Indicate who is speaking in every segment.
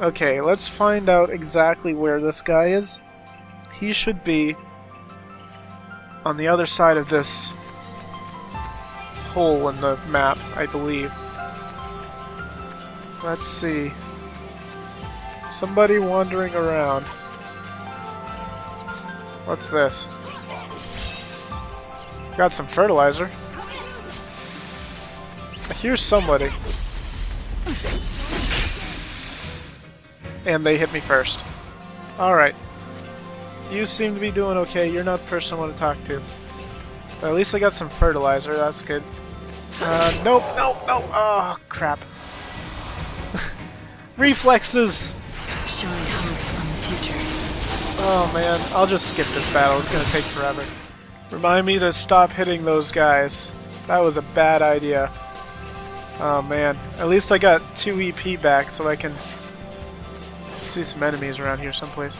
Speaker 1: Okay, let's find out exactly where this guy is. He should be on the other side of this hole in the map, I believe. Let's see. Somebody wandering around. What's this? Got some fertilizer. I hear somebody. And they hit me first. Alright. You seem to be doing okay. You're not the person I want to talk to. But at least I got some fertilizer. That's good. Nope, nope, nope. Oh, crap. Reflexes!
Speaker 2: Showing hope on the future.
Speaker 1: Oh man, I'll just skip this battle. It's gonna take forever. Remind me to stop hitting those guys. That was a bad idea. Oh man. At least I got 2 EP back, so I can see some enemies around here someplace.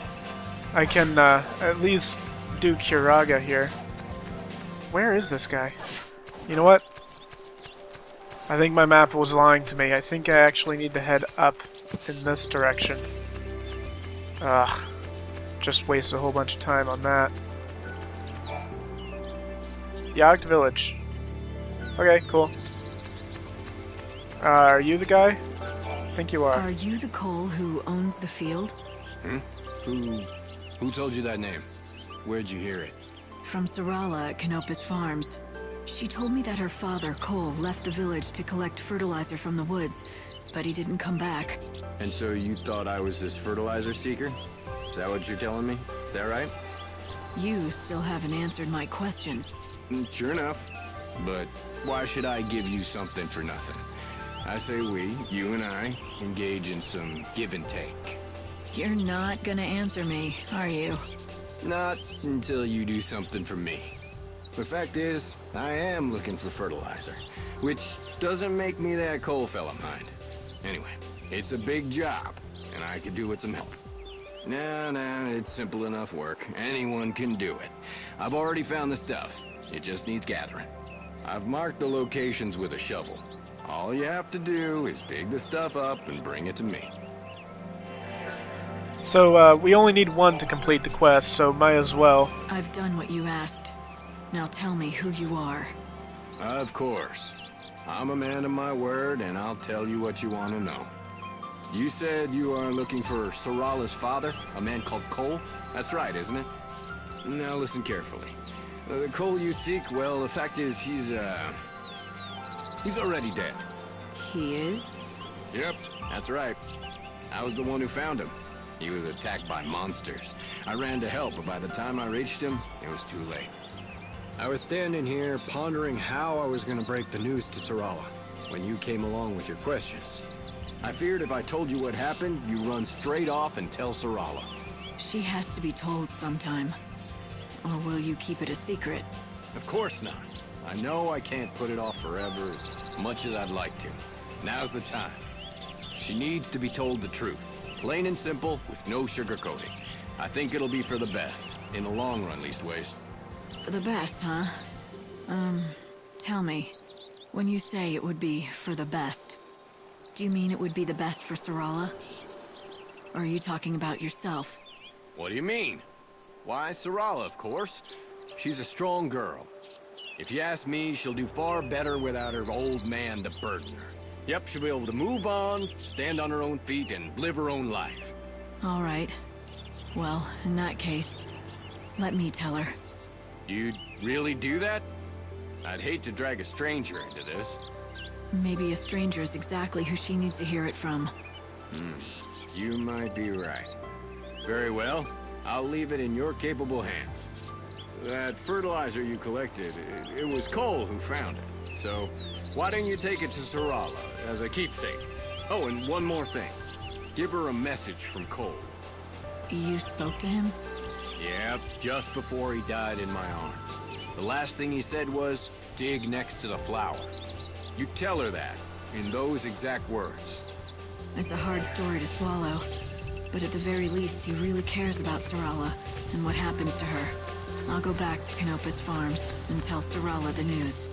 Speaker 1: I can at least do Kiraga here. Where is this guy? You know what? I think my map was lying to me. I think I actually need to head up in this direction. Ugh. Just wasted a whole bunch of time on that. Yagt Village. Okay, cool. Are you the guy? I think you are.
Speaker 2: Are you the Cole who owns the field?
Speaker 3: Hmm? Who told you that name? Where'd you hear it?
Speaker 2: From Sarala at Canopus Farms. She told me that her father, Cole, left the village to collect fertilizer from the woods, but he didn't come back.
Speaker 3: And so you thought I was this fertilizer seeker? Is that what you're telling me? Is that right?
Speaker 2: You still haven't answered my question.
Speaker 3: Sure enough. But why should I give you something for nothing? I say we, you and I, engage in some give and take.
Speaker 2: You're not gonna answer me, are you?
Speaker 3: Not until you do something for me. The fact is, I am looking for fertilizer, which doesn't make me that coal fella mind. Anyway, it's a big job, and I could do with some help. Nah, it's simple enough work. Anyone can do it. I've already found the stuff. It just needs gathering. I've marked the locations with a shovel. All you have to do is dig the stuff up and bring it to me.
Speaker 1: So, we only need one to complete the quest, so might as well.
Speaker 2: I've done what you asked. Now tell me who you are.
Speaker 3: Of course. I'm a man of my word, and I'll tell you what you want to know. You said you are looking for Sarala's father, a man called Cole? That's right, isn't it? Now listen carefully. The Cole you seek, well, the fact is he's already dead.
Speaker 2: He is?
Speaker 3: Yep, that's right. I was the one who found him. He was attacked by monsters. I ran to help, but by the time I reached him, it was too late. I was standing here pondering how I was going to break the news to Sarala when you came along with your questions. I feared if I told you what happened, you run straight off and tell Sarala.
Speaker 2: She has to be told sometime. Or will you keep it a secret?
Speaker 3: Of course not. I know I can't put it off forever as much as I'd like to. Now's the time. She needs to be told the truth. Plain and simple, with no sugarcoating. I think it'll be for the best. In the long run, leastways.
Speaker 2: For the best, huh? Tell me. When you say it would be for the best, do you mean it would be the best for Sarala? Or are you talking about yourself?
Speaker 3: What do you mean? Why, Sarala, of course. She's a strong girl. If you ask me, she'll do far better without her old man to burden her. Yep, she'll be able to move on, stand on her own feet, and live her own life.
Speaker 2: All right. Well, in that case, let me tell her.
Speaker 3: You'd really do that? I'd hate to drag a stranger into this.
Speaker 2: Maybe a stranger is exactly who she needs to hear it from.
Speaker 3: You might be right. Very well. I'll leave it in your capable hands. That fertilizer you collected, it was Cole who found it. So, why don't you take it to Sarala as a keepsake? Oh, and one more thing. Give her a message from Cole.
Speaker 2: You spoke to him?
Speaker 3: Yep, just before he died in my arms. The last thing he said was, dig next to the flower. You tell her that, in those exact words.
Speaker 2: It's a hard story to swallow. But at the very least, he really cares about Sarala and what happens to her. I'll go back to Canopus Farms and tell Sarala the news.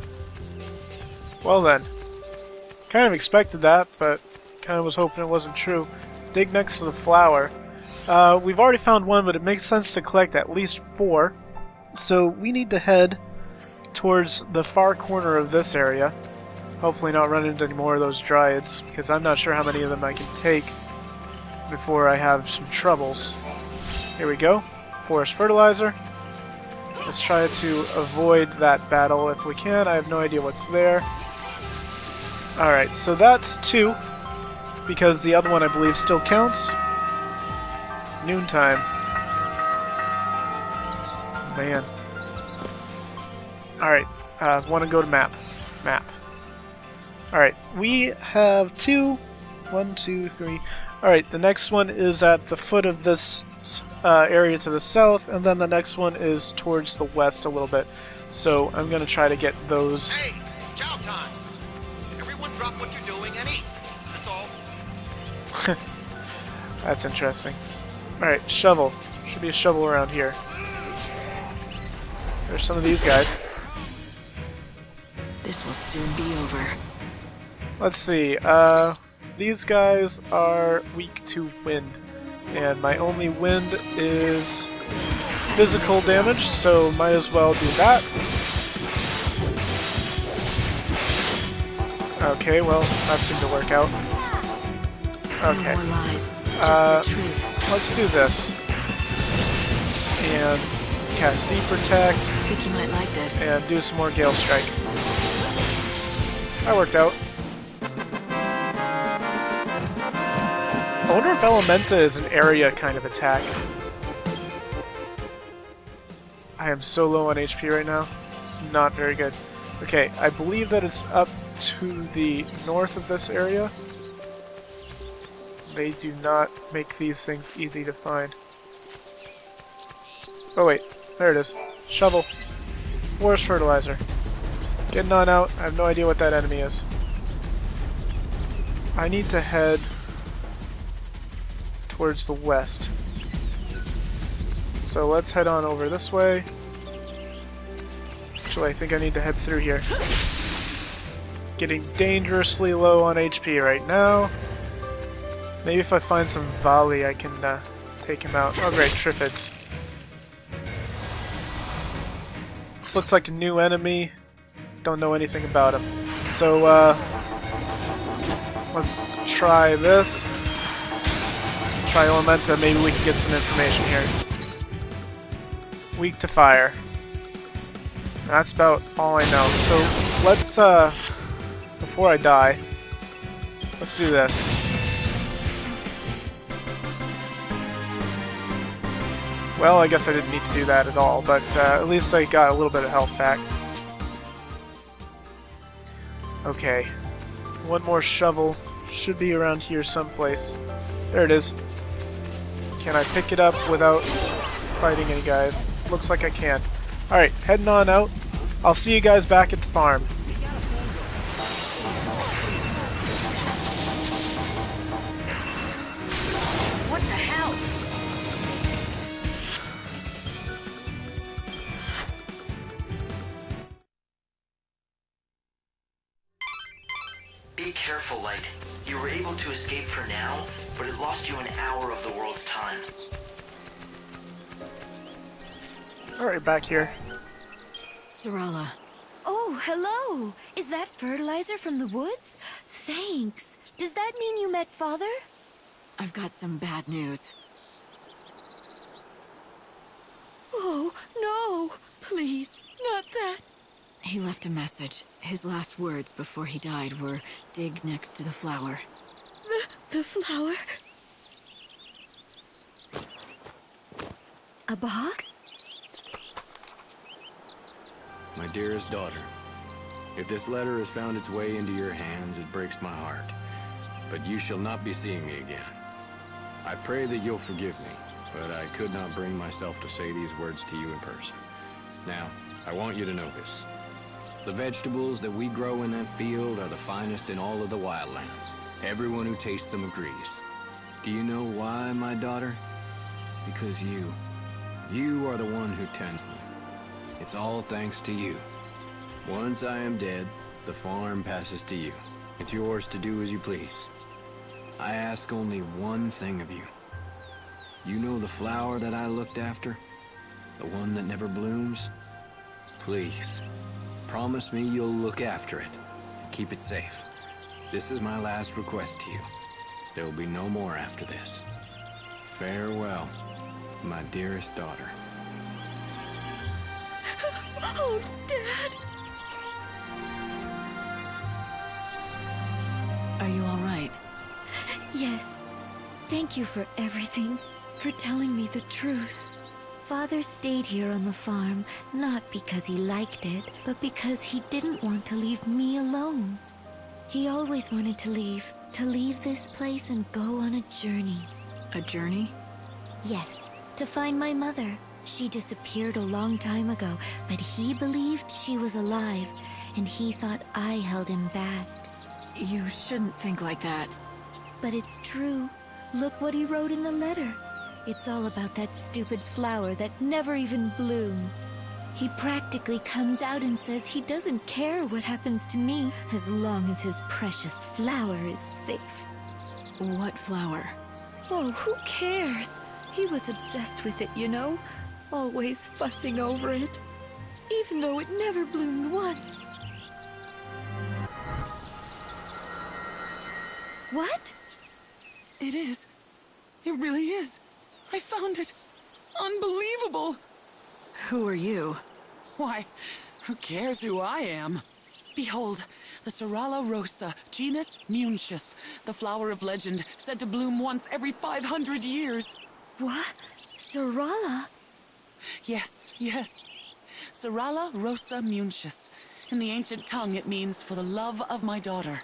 Speaker 1: Well then. Kind of expected that, but kind of was hoping it wasn't true. dig next to the flower. We've already found one, but it makes sense to collect at least 4. So we need to head towards the far corner of this area. Hopefully not run into any more of those dryads, because I'm not sure how many of them I can take before I have some troubles. Here we go. Forest fertilizer. Let's try to avoid that battle if we can. I have no idea what's there. Alright, so that's 2, because the other one I believe still counts. Noontime. Man. Alright, want to go to map. Map. Alright, we have 2. 1, 2, 3. Alright, the next one is at the foot of this area to the south, and then the next one is towards the west a little bit. So I'm going to try to get those.
Speaker 4: Hey, chow time! Everyone drop what you're doing and eat. That's all.
Speaker 1: That's interesting. Alright, shovel. Should be a shovel around here. There's some of these guys.
Speaker 2: This will soon be over.
Speaker 1: Let's see. These guys are weak to wind. And my only wind is physical damage, so might as well do that. Okay, well, that seemed to work out. Okay.
Speaker 2: No more lies, just the truth.
Speaker 1: Let's do this. And cast Deep Protect.
Speaker 2: Think you might like this.
Speaker 1: And do some more Gale Strike. That worked out. I wonder if Elementa is an area kind of attack. I am so low on HP right now. It's not very good. Okay, I believe that it's up to the north of this area. They do not make these things easy to find. Oh wait, there it is. Shovel. Forest fertilizer. Getting on out. I have no idea what that enemy is. I need to head towards the west. So let's head on over this way. Actually, I think I need to head through here. Getting dangerously low on HP right now. Maybe if I find some volley, I can take him out. Oh great, Triffids. This looks like a new enemy. Don't know anything about him. So let's try this. Try Elementa, maybe we can get some information here. Weak to fire. That's about all I know. So let's, before I die, let's do this. Well, I guess I didn't need to do that at all, but at least I got a little bit of health back. Okay. One more shovel. Should be around here someplace. There it is. Can I pick it up without fighting any guys? Looks like I can. Alright, heading on out. I'll see you guys back at the farm.
Speaker 2: What the hell?
Speaker 5: Be careful, Light. You were able to escape for now, but it lost you an hour of the world's time.
Speaker 1: Alright, back here.
Speaker 2: Sarala,
Speaker 6: Oh, hello! Is that fertilizer from the woods? Thanks. Does that mean you met Father?
Speaker 2: I've got some bad news.
Speaker 6: Oh, no! Please, not that.
Speaker 2: He left a message. His last words before he died were, "Dig next to the flower."
Speaker 6: The flower? A box?
Speaker 3: My dearest daughter, if this letter has found its way into your hands, it breaks my heart. But you shall not be seeing me again. I pray that you'll forgive me, but I could not bring myself to say these words to you in person. Now, I want you to know this. The vegetables that we grow in that field are the finest in all of the wildlands. Everyone who tastes them agrees. Do you know why, my daughter? Because you are the one who tends them. It's all thanks to you. Once I am dead, the farm passes to you. It's yours to do as you please. I ask only one thing of you. You know the flower that I looked after? The one that never blooms? Please, promise me you'll look after it. Keep it safe. This is my last request to you. There will be no more after this. Farewell, my dearest daughter.
Speaker 6: Oh, Dad!
Speaker 2: Are you all right?
Speaker 6: Yes. Thank you for everything, for telling me the truth. Father stayed here on the farm, not because he liked it, but because he didn't want to leave me alone. He always wanted to leave this place and go on a journey.
Speaker 2: A journey?
Speaker 6: Yes, to find my mother. She disappeared a long time ago, but he believed she was alive, and he thought I held him back.
Speaker 2: You shouldn't think like that.
Speaker 6: But it's true. Look what he wrote in the letter. It's all about that stupid flower that never even blooms. He practically comes out and says he doesn't care what happens to me as long as his precious flower is safe.
Speaker 2: What flower?
Speaker 6: Oh, who cares? He was obsessed with it, you know? Always fussing over it. Even though it never bloomed once. What?
Speaker 7: It is. It really is. I found it. Unbelievable.
Speaker 2: Who are you?
Speaker 7: Why, who cares who I am? Behold, the Sarala rosa, genus Munchus, the flower of legend, said to bloom once every 500 years.
Speaker 6: What? Sarala?
Speaker 7: Yes, yes. Sarala rosa Munchus. In the ancient tongue, it means for the love of my daughter.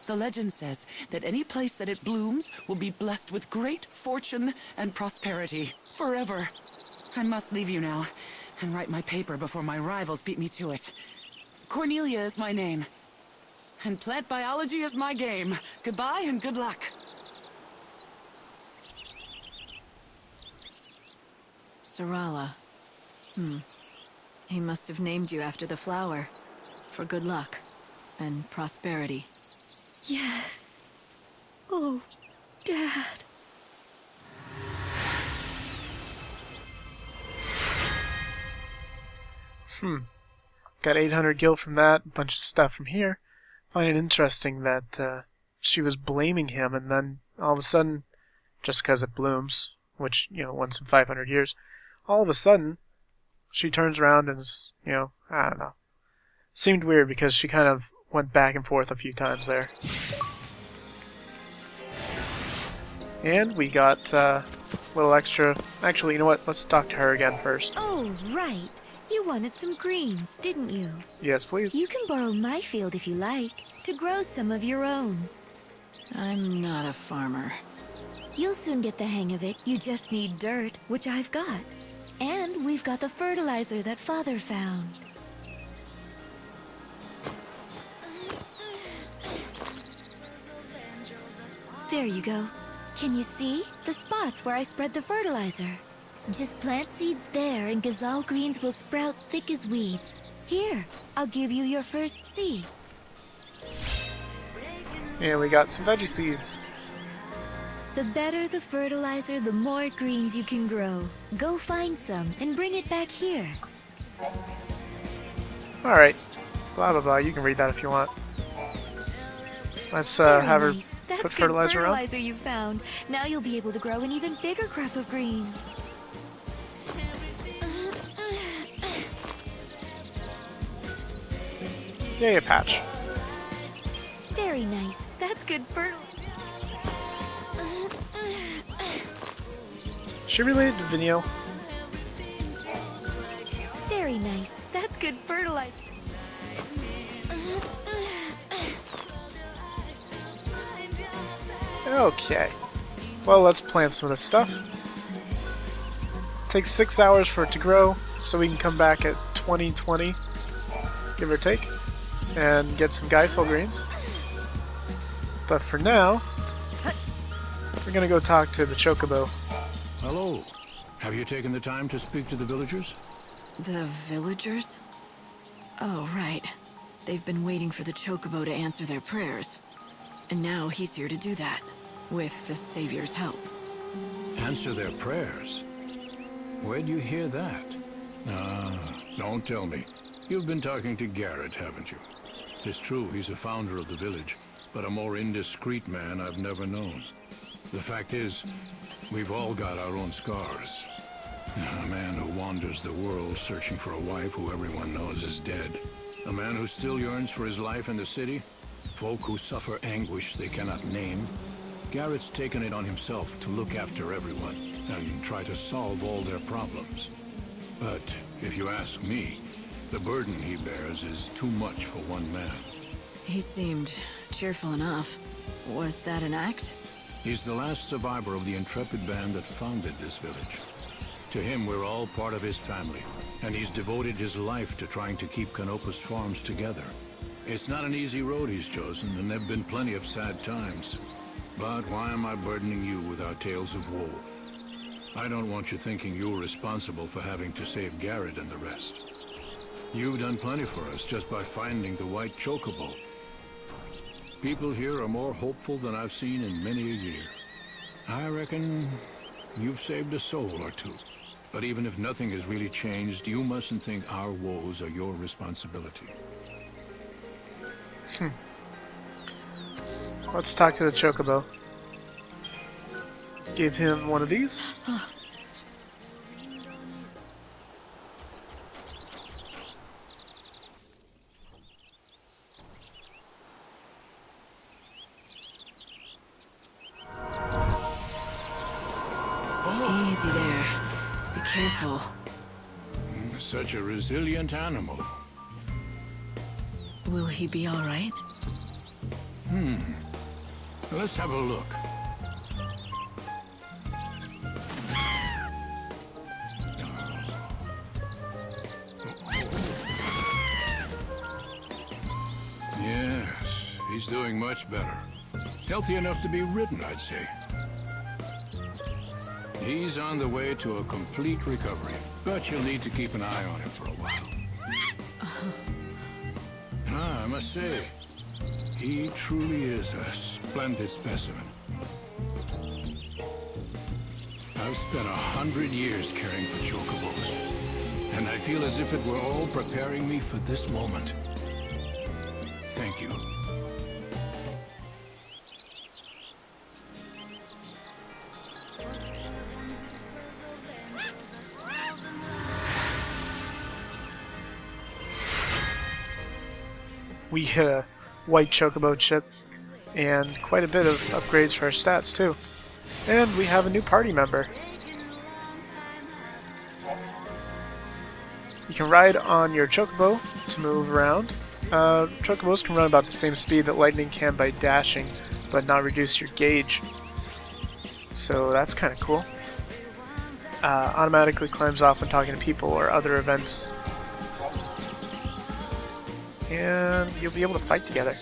Speaker 7: The legend says that any place that it blooms will be blessed with great fortune and prosperity forever. I must leave you now and write my paper before my rivals beat me to it. Cornelia is my name, and plant biology is my game. Goodbye and good luck.
Speaker 2: Sarala. He must have named you after the flower. For good luck and prosperity.
Speaker 6: Yes. Oh, Dad.
Speaker 1: Got 800 gil from that, a bunch of stuff from here. Find it interesting that she was blaming him, and then all of a sudden, just because it blooms, which, once in 500 years, all of a sudden, she turns around and is, I don't know. Seemed weird because she kind of went back and forth a few times there. And we got a little extra. Actually, you know what? Let's talk to her again first.
Speaker 6: Oh, right. You wanted some greens, didn't you?
Speaker 1: Yes, please.
Speaker 6: You can borrow my field if you like, to grow some of your own.
Speaker 2: I'm not a farmer.
Speaker 6: You'll soon get the hang of it. You just need dirt, which I've got. And we've got the fertilizer that Father found. There you go. Can you see? The spots where I spread the fertilizer. Just plant seeds there and gazelle greens will sprout thick as weeds. Here, I'll give you your first seeds.
Speaker 1: And we got some veggie seeds.
Speaker 6: The better the fertilizer, the more greens you can grow. Go find some and bring it back here.
Speaker 1: Alright. Blah blah blah. You can read that if you want. Let's
Speaker 6: Very
Speaker 1: have her
Speaker 6: nice. That's
Speaker 1: put
Speaker 6: good
Speaker 1: fertilizer on.
Speaker 6: fertilizer you found. Now you'll be able to grow an even bigger crop of greens.
Speaker 1: Yay, a patch.
Speaker 6: Very nice. That's good fertilizer.
Speaker 1: She related to Vinio.
Speaker 6: Very nice. That's good fertilizer.
Speaker 1: Okay. Well, let's plant some of this stuff. Takes 6 hours for it to grow, so we can come back at 2020, give or take, and get some Geisel greens. But for now, we're gonna go talk to the Chocobo.
Speaker 8: Hello. Have you taken the time to speak to the villagers?
Speaker 2: The villagers? Oh, right. They've been waiting for the Chocobo to answer their prayers. And now he's here to do that. With the Savior's help.
Speaker 8: Answer their prayers? Where'd you hear that? Ah, don't tell me. You've been talking to Garrett, haven't you? It's true, he's a founder of the village, but a more indiscreet man I've never known. The fact is, we've all got our own scars. A man who wanders the world searching for a wife who everyone knows is dead. A man who still yearns for his life in the city. Folk who suffer anguish they cannot name. Garrett's taken it on himself to look after everyone and try to solve all their problems. But if you ask me, the burden he bears is too much for one man.
Speaker 2: He seemed cheerful enough. Was that an act?
Speaker 8: He's the last survivor of the intrepid band that founded this village. To him, we're all part of his family, and he's devoted his life to trying to keep Canopus Farms together. It's not an easy road he's chosen, and there've been plenty of sad times. But why am I burdening you with our tales of woe? I don't want you thinking you're responsible for having to save Garrett and the rest. You've done plenty for us just by finding the white chocobo. People here are more hopeful than I've seen in many a year. I reckon you've saved a soul or two. But even if nothing has really changed, you mustn't think our woes are your responsibility.
Speaker 1: Let's talk to the chocobo. Give him one of these.
Speaker 2: Easy there. Be careful.
Speaker 8: Such a resilient animal.
Speaker 2: Will he be all right?
Speaker 8: Let's have a look. Yes, he's doing much better. Healthy enough to be ridden, I'd say. He's on the way to a complete recovery, but you'll need to keep an eye on him for a while. I must say, he truly is a splendid specimen. I've spent 100 years caring for chocobos, and I feel as if it were all preparing me for this moment. Thank you.
Speaker 1: We hit a white chocobo chip and quite a bit of upgrades for our stats too. And we have a new party member. You can ride on your chocobo to move around. Chocobos can run about the same speed that lightning can by dashing, but not reduce your gauge. So that's kind of cool. Automatically climbs off when talking to people or other events. And you'll be able to fight together.